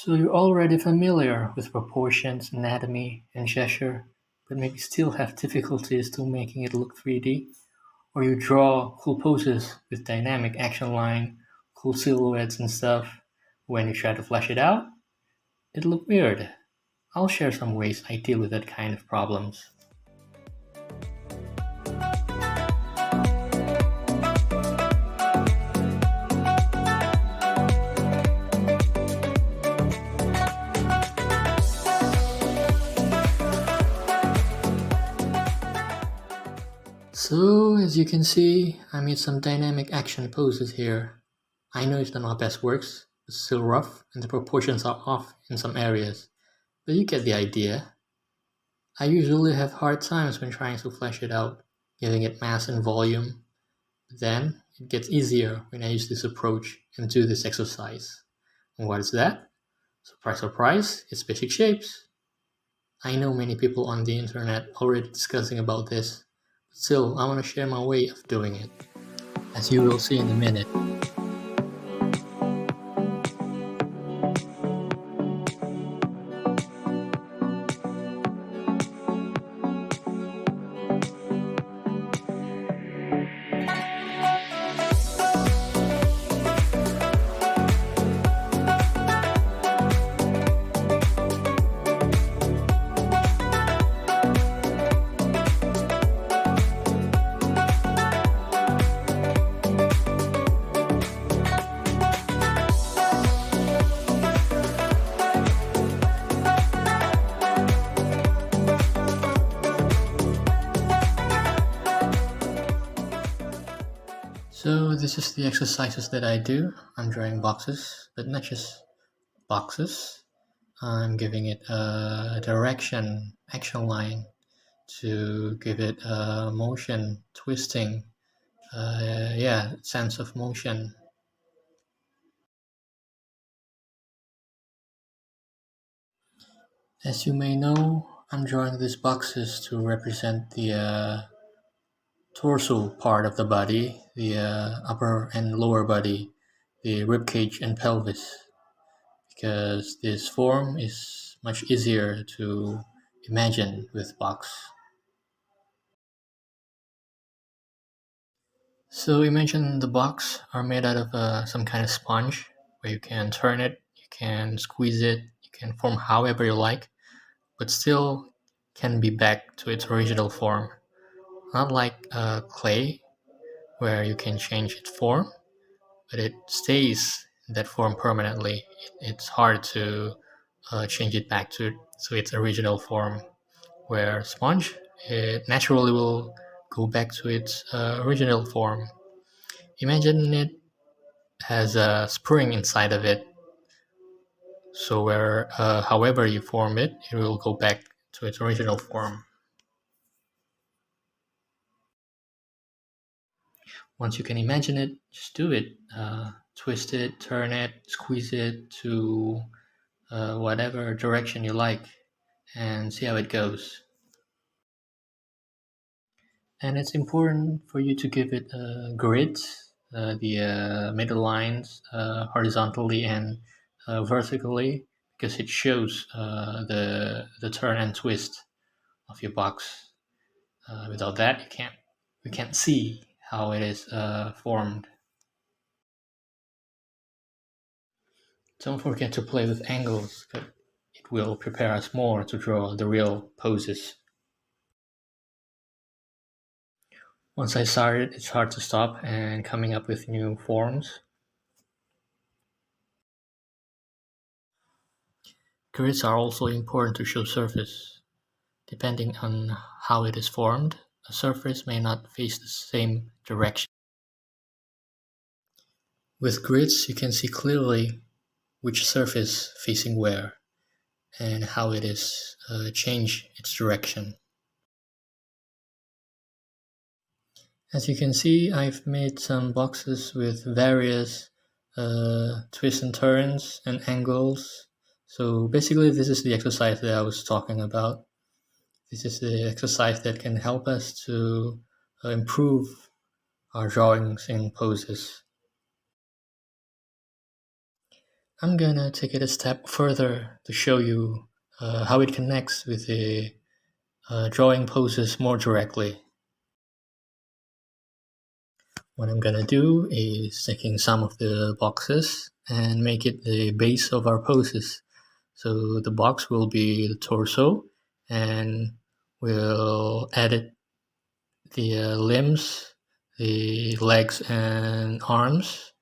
So you're already familiar with proportions, anatomy, and gesture, but maybe still have difficulties to making it look 3D? Or you draw cool poses with dynamic action line, cool silhouettes and stuff. When you try to flesh it out, it look weird. I'll share some ways I deal with that kind of problems. So, as you can see, I made some dynamic action poses here. I know it's not my best works, it's still rough and the proportions are off in some areas, but you get the idea. I usually have hard times when trying to flesh it out, giving it mass and volume. But then it gets easier when I use this approach and do this exercise. And what is that? Surprise, surprise, it's basic shapes. I know many people on the internet already discussing about this, but still, I want to share my way of doing it, as you will see in a minute. So this is the exercises that I do. I'm drawing boxes, but not just boxes. I'm giving it a direction, action line to give it a motion, twisting, sense of motion. As you may know, I'm drawing these boxes to represent the torso part of the body, the upper and lower body, the rib cage and pelvis, because this form is much easier to imagine with box. So imagine the box are made out of some kind of sponge where you can turn it, you can squeeze it, you can form however you like, but still can be back to its original form. Not like clay where you can change its form, but it stays in that form permanently. It's hard to change it back to its original form. Where sponge, it naturally will go back to its original form. Imagine it has a spring inside of it, so where however you form it, it will go back to its original form. Once you can imagine it, just do it. Twist it, turn it, squeeze it to whatever direction you like, and see how it goes. And it's important for you to give it grids, the middle lines horizontally and vertically, because it shows the turn and twist of your box. Without that, you can't see how it is formed. Don't forget to play with angles, but it will prepare us more to draw the real poses. Once I started, it's hard to stop and coming up with new forms. Grids are also important to show surface. Depending on how it is formed, a surface may not face the same direction. With grids, you can see clearly which surface facing where and how it is change its direction. As you can see, I've made some boxes with various twists and turns and angles. So basically, this is the exercise that I was talking about. This is the exercise that can help us to improve our drawings and poses. I'm gonna take it a step further to show you how it connects with the drawing poses more directly. What I'm gonna do is taking some of the boxes and make it the base of our poses. So the box will be the torso, and we'll edit the limbs, the legs and arms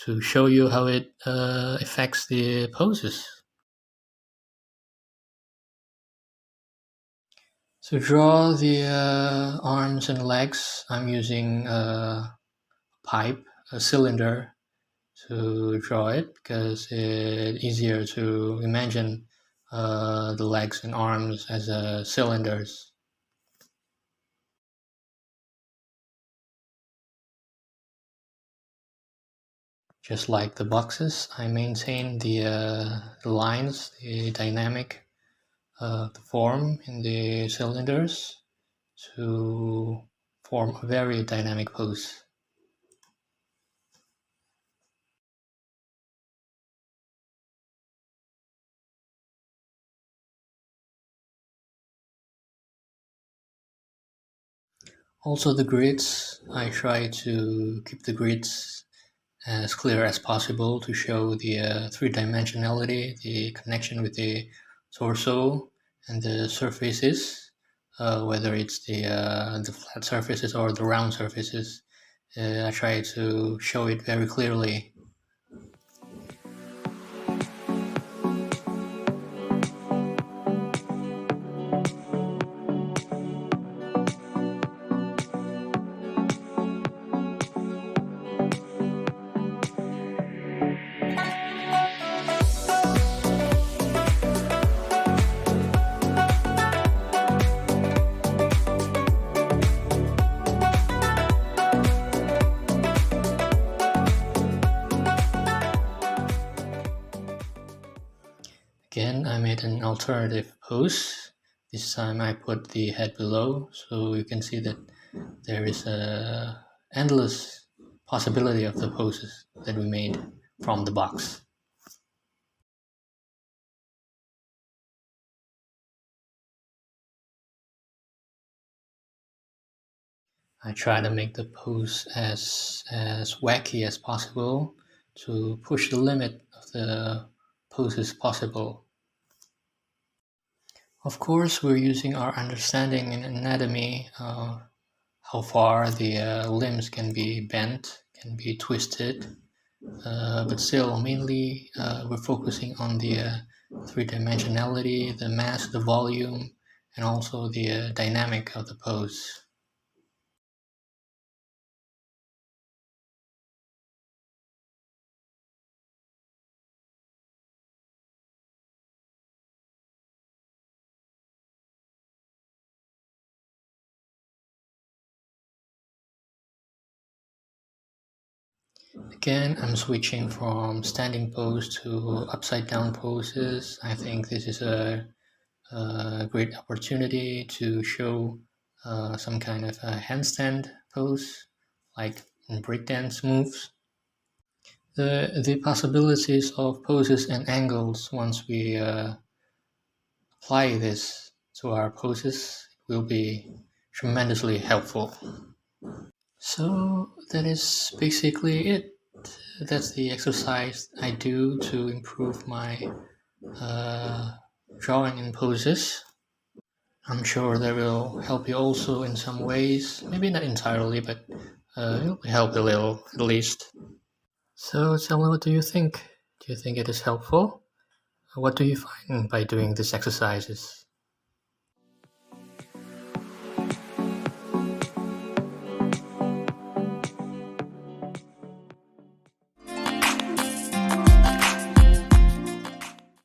to show you how it affects the poses. To draw the arms and legs, I'm using a pipe, a cylinder, to draw it because it's easier to imagine the legs and arms as cylinders. Just like the boxes, I maintain the lines, the dynamic, the form in the cylinders to form a very dynamic pose. Also the grids, I try to keep the grids as clear as possible to show the three-dimensionality, the connection with the torso and the surfaces, whether it's the flat surfaces or the round surfaces. I try to show it very clearly. Again, I made an alternative pose. This time I put the head below, so you can see that there is a endless possibility of the poses that we made from the box. I try to make the pose as wacky as possible to push the limit of the poses possible. Of course, we're using our understanding in anatomy, how far the limbs can be bent, can be twisted, but still, mainly we're focusing on the three-dimensionality, the mass, the volume, and also the dynamic of the pose. Again, I'm switching from standing pose to upside down poses. I think this is a great opportunity to show some kind of a handstand pose, like in breakdance moves. The possibilities of poses and angles once we apply this to our poses will be tremendously helpful. So that is basically it. That's the exercise I do to improve my uh, drawing and poses. I'm sure that will help you also in some ways. Maybe not entirely, but it'll help a little at least. So tell me, what do you think? Do you think it is helpful? What do you find by doing these exercises?